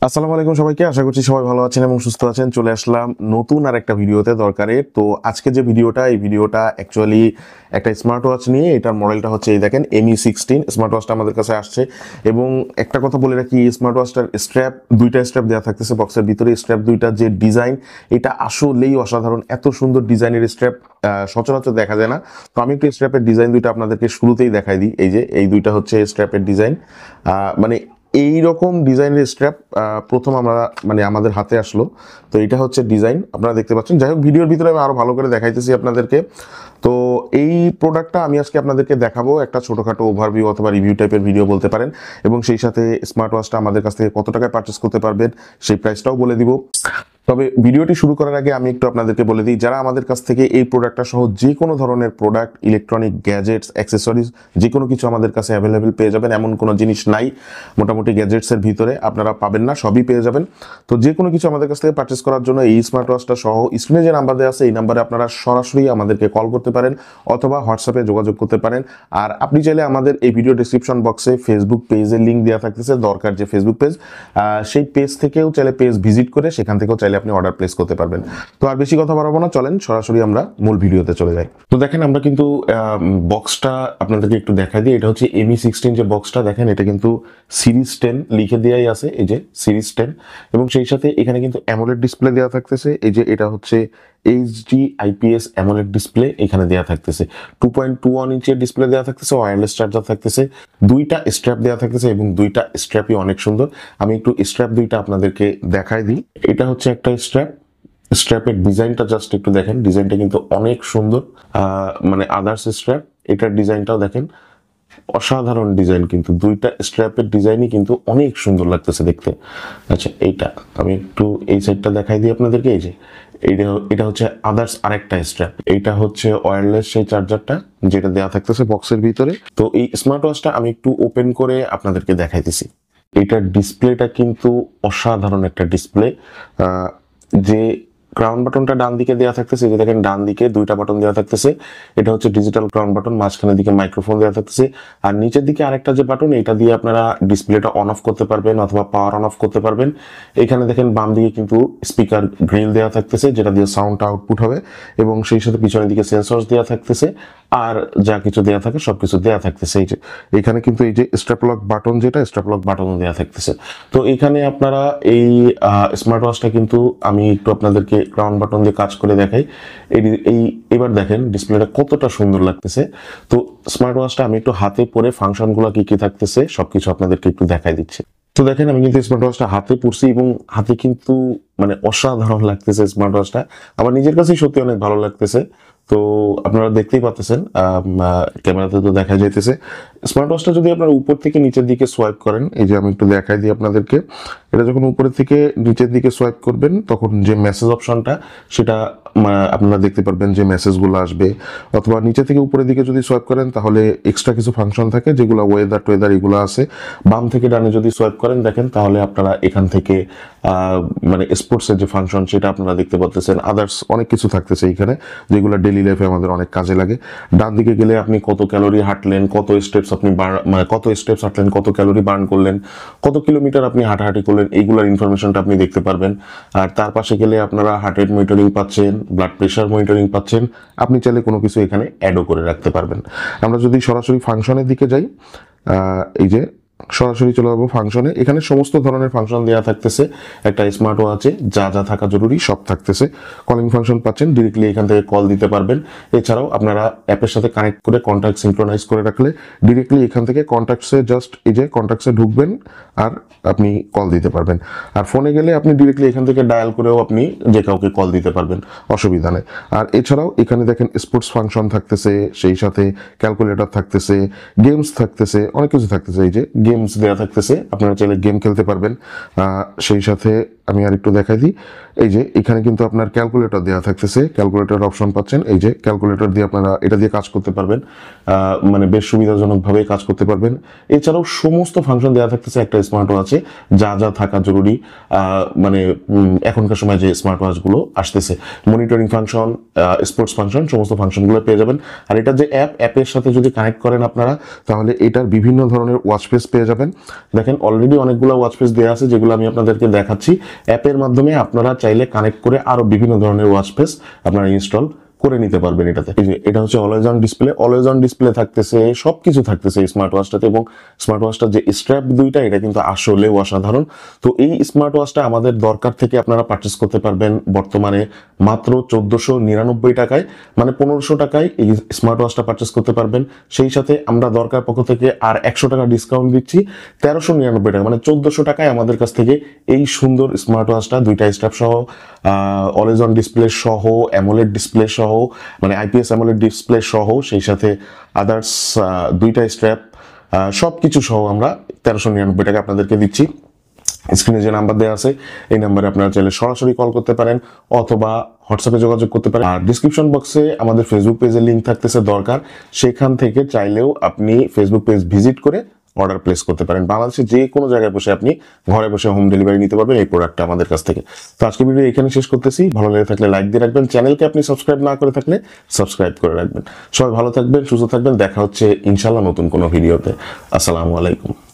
আসসালামু আলাইকুম সবাইকে, আশা করছি সবাই ভালো আছেন এবং সুস্থ আছেন। চলে আসলাম নতুন আর একটা ভিডিওতে দরকারে। তো আজকে যে ভিডিওটা, এই ভিডিওটা অ্যাকচুয়ালি একটা স্মার্ট ওয়াচ নিয়ে। এটার মডেলটা হচ্ছে এই দেখেন ME16 স্মার্ট ওয়াচটা আমাদের কাছে আসছে। এবং একটা কথা বলে রাখি, এই স্মার্ট ওয়াচটার স্ট্র্যাপ, দুইটা স্ট্র্যাপ দেওয়া থাকতেছে বক্সের ভিতরে। স্ট্র্যাপ দুইটার যে ডিজাইন, এটা আসলেই অসাধারণ। এত সুন্দর ডিজাইনের স্ট্র্যাপ সচরাচর দেখা যায় না। তো আমি একটু স্ট্র্যাপের ডিজাইন দুইটা আপনাদেরকে শুরুতেই দেখাই দিই। এই যে এই দুইটা হচ্ছে স্ট্র্যাপের ডিজাইন। মানে এই রকম ডিজাইনের স্ট্র্যাপ প্রথম আমরা মানে আমাদের হাতে আসলো। তো এটা হচ্ছে ডিজাইন, আপনারা দেখতে পাচ্ছেন। যাই হোক, ভিডিওর ভিতরে আমি আরো ভালো করে দেখাইতেছি আপনাদেরকে। তো এই প্রোডাক্টটা আমি আজকে আপনাদেরকে দেখাবো, একটা ছোটখাটো ওভারভিউ অথবা রিভিউ টাইপের ভিডিও বলতে পারেন। এবং সেই সাথে স্মার্ট ওয়াচটা আমাদের কাছ থেকে কত টাকায় পারচেস করতে পারবেন সেই প্রাইসটাও বলে দিব। তবে ভিডিওটি শুরু করার আগে আমি একটু আপনাদেরকে বলে দিই, যারা আমাদের কাছ থেকে এই প্রোডাক্টটা সহ যে কোনো ধরনের প্রোডাক্ট, ইলেকট্রনিক গ্যাজেটস, অ্যাক্সেসরিজ, যে কোনো কিছু আমাদের কাছে অ্যাভেলেবেল পেয়ে যাবেন। এমন কোনো জিনিস নাই মোটামুটি গ্যাজেটসের ভিতরে আপনারা পাবেন না, সবই পেয়ে যাবেন। তো যে কোনো কিছু আমাদের কাছ থেকে পারচেস করার জন্য এই স্মার্ট ওয়াচটা সহ স্ক্রিনে যে নাম্বার দেওয়া আছে, এই নাম্বারে আপনারা সরাসরি আমাদেরকে কল করতে পারেন অথবা হোয়াটসঅ্যাপে যোগাযোগ করতে পারেন। আর আপনি চাইলে আমাদের এই ভিডিও ডিসক্রিপশন বক্সে ফেসবুক পেজের লিঙ্ক দেওয়া থাকতেছে, দরকার যে ফেসবুক পেজ, সেই পেজ থেকেও চাইলে পেজ ভিজিট করে সেখান থেকেও চাইলে আপনি অর্ডার প্লেস করতে পারবেন। তো আর বেশি কথা বাড়াবো না, চলেন সরাসরি আমরা মূল ভিডিওতে চলে যাই। তো দেখেন, আমরা কিন্তু বক্সটা আপনাদেরকে একটু দেখাই দিই। এটা হচ্ছে ME16 যে বক্সটা, দেখেন এটা কিন্তু সিরিজ 10 লিখে দেওয়াই আছে, এই যে সিরিজ 10। এবং সেই সাথে এখানে কিন্তু অ্যামোলেড ডিসপ্লে দেওয়া থাকতেছে। এই যে এটা হচ্ছে এইচডি IPS অ্যামোলেড ডিসপ্লে এখানে দেওয়া থাকতেছে। 2.21 ইঞ্চের ডিসপ্লে দেওয়া থাকতেছে, ওয়্যারলেস চার্জার থাকতেছে, দুইটা স্ট্র্যাপ দেওয়া থাকতেছে এবং দুইটা স্ট্র্যাপই অনেক সুন্দর। আমি একটু স্ট্র্যাপ দুইটা আপনাদেরকে দেখাই দিই। এটা হচ্ছে একটা স্ট্র্যাপ। স্ট্র্যাপের ডিজাইনটা জাস্ট একটু দেখেন, ডিজাইনটা কিন্তু অনেক সুন্দর। মানে আদার্স স্ট্র্যাপ, এটার ডিজাইনটাও দেখেন, অসাধারণ ডিজাইন। কিন্তু দুইটা স্ট্র্যাপের ডিজাইনই কিন্তু অনেক সুন্দর লাগতেছে দেখতে। আচ্ছা, এইটা আমি একটু এই সাইডটা দেখাই দিই আপনাদেরকে। এই যে এটা হচ্ছে আদার্স আরেকটা স্ট্র্যাপ। এইটা হচ্ছে ওয়্যারলেস সেই চার্জারটা যেটা দেওয়া থাকতেছে বক্সের ভিতরে। তো এই স্মার্ট ওয়াচটা আমি একটু ওপেন করে আপনাদেরকে দেখাইতেছি। এটার ডিসপ্লেটা কিন্তু অসাধারণ একটা ডিসপ্লে। যে ক্রাউন বাটনটা ডান দিকে দেওয়া থাকতেছে, যে দেখেন ডান দিকে দুইটা বাটন দেওয়া থাকতেছে, এটা হচ্ছে ডিজিটাল ক্রাউন বাটন। মাঝখানের দিকে মাইক্রোফোন দেওয়া থাকতেছে, আর নিচের দিকে আরেকটা যে বাটন, এটা দিয়ে আপনারা ডিসপ্লেটা অন অফ করতে পারবেন অথবা পাওয়ার অন অফ করতে পারবেন। এখানে দেখেন বাম দিকে কিন্তু স্পিকার গ্রিল দেওয়া থাকতেছে, যেটা দিয়ে সাউন্ডটা আউটপুট হবে। এবং সেই সাথে পিছনের দিকে সেন্সর দেওয়া থাকতেছে, আর যা কিছু দেওয়া থাকে সবকিছু দেওয়া থাকতেছে। এই যে এখানে কিন্তু এই যে স্ট্র্যাপ লক বাটন, যেটা স্ট্র্যাপ লক বাটনও দেওয়া থাকতেছে। তো এখানে আপনারা এই স্মার্ট ওয়াচটা কিন্তু আমি একটু আপনাদেরকে ক্রাউন বাটন দিয়ে কাজ করে দেখাই। এই এবার দেখেন ডিসপ্লেটা কতটা সুন্দর লাগতেছে। তো স্মার্ট ওয়াচটা আমি একটু হাতে পরে ফাংশনগুলো কি কি থাকতেছে সবকিছু আপনাদেরকে একটু দেখাই দিচ্ছি। তো দেখেন, আমি কিন্তু স্মার্ট ওয়াচটা হাতে পড়ছি এবং হাতে কিন্তু মানে অসাধারণ লাগতেছে স্মার্ট ওয়াচটা। আমার নিজের কাছেই সত্যি অনেক ভালো লাগতেছে। তো আপনারা দেখতেই পাচ্ছেন, ক্যামেরাতে তো দেখা যাইতেছে। স্মার্ট ওয়াচটা যদি আপনারা উপর থেকে নিচের দিকে সোয়াইপ করেন, এই যে আমি একটু দেখাই দিই আপনাদেরকে। এটা যখন উপরের থেকে নিচের দিকে সোয়াইপ করবেন, তখন যে মেসেজ অপশনটা সেটা আপনারা দেখতে পারবেন, যে মেসেজগুলো আসবে। অথবা নিচে থেকে উপরের দিকে যদি সোয়াইপ করেন, তাহলে এক্সট্রা কিছু ফাংশন থাকে যেগুলো ওয়েদার টোয়েদার এগুলো আছে। বাম থেকে ডানে যদি সোয়াইপ করেন দেখেন, তাহলে আপনারা এখান থেকে মানে স্পোর্টসের যে ফাংশন সেটা আপনারা দেখতে পাচ্ছেন। আদার্স অনেক কিছু থাকতেছে এখানে, যেগুলো ডেইলি লাইফে আমাদের অনেক কাজে লাগে। ডান দিকে গেলে আপনি কত ক্যালোরি হাঁটলেন, কত স্টেপস আপনি মানে কত স্টেপস হাঁটলেন, কত ক্যালোরি বার্ন করলেন, কত কিলোমিটার আপনি হাঁটাহাঁটি করলেন, এইগুলোর ইনফরমেশনটা আপনি দেখতে পারবেন। আর তার পাশে গেলে আপনারা হার্ট রেট মনিটরিং পাচ্ছেন, ব্লাড প্রেশার মনিটরিং পাচ্ছেন। আপনি চাইলে কোনো কিছু এখানে অ্যাডও করে রাখতে পারবেন। আমরা যদি সরাসরি ফাংশনের দিকে যাই, এই যে সরাসরি চলে যাবো ফাংশনে। এখানে সমস্ত ধরনের ফাংশন দেওয়া থাকতেছে। একটা স্মার্ট ওয়াচে যা যা থাকা জরুরি সব থাকতেছে। কলিং ফাংশন পাচ্ছেন, ডিরেক্টলি এখান থেকে কল দিতে পারবেন। এছাড়াও আপনারা অ্যাপের সাথে কানেক্ট করে কন্ট্যাক্ট সিনক্রোনাইজ করে রাখলে ডিরেক্টলি এখান থেকে কন্ট্যাক্টসে জাস্ট এই যে কন্ট্যাক্টসে ঢুকবেন আর আপনি কল দিতে পারবেন। আর ফোনে গেলে আপনি ডিরেক্টলি এখান থেকে ডায়াল করেও আপনি যে কাউকে কল দিতে পারবেন, অসুবিধা নেই। আর এছাড়াও এখানে দেখেন স্পোর্টস ফাংশন থাকতেছে, সেই সাথে ক্যালকুলেটর থাকতেছে, গেমস থাকতেছে, অনেক কিছু থাকতেছে। এই যে গেমস দেওয়া থাকতেছে, আপনারা চাইলে গেম খেলতে পারবেন। সেই সাথে আমি আর একটু দেখাই দিই। এই যে এখানে কিন্তু আপনার ক্যালকুলেটর দেওয়া থাকতেছে, ক্যালকুলেটর অপশন পাচ্ছেন। এই যে ক্যালকুলেটর দিয়ে আপনারা এটা দিয়ে কাজ করতে পারবেন, মানে বেশ সুবিধাজনকভাবে কাজ করতে পারবেন। এছাড়াও সমস্ত ফাংশন দেওয়া থাকতেছে একটা স্মার্ট ওয়াচে, যা যা থাকা জরুরি মানে এখনকার সময় যে স্মার্ট ওয়াচগুলো আসতেছে, মনিটরিং ফাংশন, স্পোর্টস ফাংশন, সমস্ত ফাংশনগুলো পেয়ে যাবেন। আর এটা যে অ্যাপের সাথে যদি কানেক্ট করেন আপনারা, তাহলে এটার বিভিন্ন ধরনের ওয়াচ ফেস পেয়ে যাবেন। দেখেন অলরেডি অনেকগুলো ওয়াচ ফেস দেওয়া আছে, যেগুলো আমি আপনাদেরকে দেখাচ্ছি। অ্যাপের মাধ্যমে আপনারা চাইলে কানেক্ট করে আরো বিভিন্ন ধরনের ওয়াচ ফেস আপনারা ইনস্টল করে নিতে পারবেন এটাতে। এই যে এটা হচ্ছে always on display, always on display থাকতেছে, সবকিছু থাকতেছে এই স্মার্ট ওয়াচটাতে। এবং স্মার্ট ওয়াচটার যে স্ট্র্যাপ দুইটা, এটা কিন্তু আসলেও অসাধারণ। তো এই স্মার্ট ওয়াচটা আমাদের দরকার থেকে আপনারা পারচেস করতে পারবেন বর্তমানে মাত্র 1499 টাকায়, মানে 1500 টাকায় এই স্মার্ট ওয়াচটা পারচেস করতে পারবেন। সেই সাথে আমরা দরকার পক্ষ থেকে আর 100 টাকা ডিসকাউন্ট দিচ্ছি, 1399 টাকা, মানে 1400 টাকায় আমাদের কাছ থেকে এই সুন্দর স্মার্ট ওয়াচটা, দুইটা স্ট্র্যাপ সহ, অলওয়েজ অন ডিসপ্লে সহ, অ্যামোলেড ডিসপ্লে সহ, মানে আইপিএস অ্যামোলেড ডিসপ্লে সহ, সেই সাথে আদার্স দুইটা স্ট্র্যাপ সব কিছু সহ আমরা 1399 টাকা আপনাদেরকে দিচ্ছি। স্ক্রিনে যে নাম্বার দেওয়া আছে, এই নাম্বারে আপনারা চাইলে সরাসরি কল করতে পারেন অথবা হোয়াটসঅ্যাপে যোগাযোগ করতে পারেন। আর ডিসক্রিপশন বক্সে আমাদের ফেসবুক পেজের লিঙ্ক থাকতেছে দরকার, সেখান থেকে চাইলেও আপনি ফেসবুক পেজ ভিজিট করে অর্ডার প্লেস করতে পারেন। বাংলাদেশের যে কোনো জায়গায় বসে আপনি ঘরে বসে হোম ডেলিভারি নিতে পারবেন এই প্রোডাক্টটা আমাদের কাছ থেকে। তো আজকে ভিডিও এখানে শেষ করতেছি। ভালো লেগে থাকলে লাইক দিয়ে রাখবেন, চ্যানেলকে আপনি সাবস্ক্রাইব না করে থাকলে সাবস্ক্রাইব করে রাখবেন। সবাই ভালো থাকবেন, সুস্থ থাকবেন, দেখা হচ্ছে ইনশাল্লাহ নতুন কোনো ভিডিওতে। আসসালামু আলাইকুম।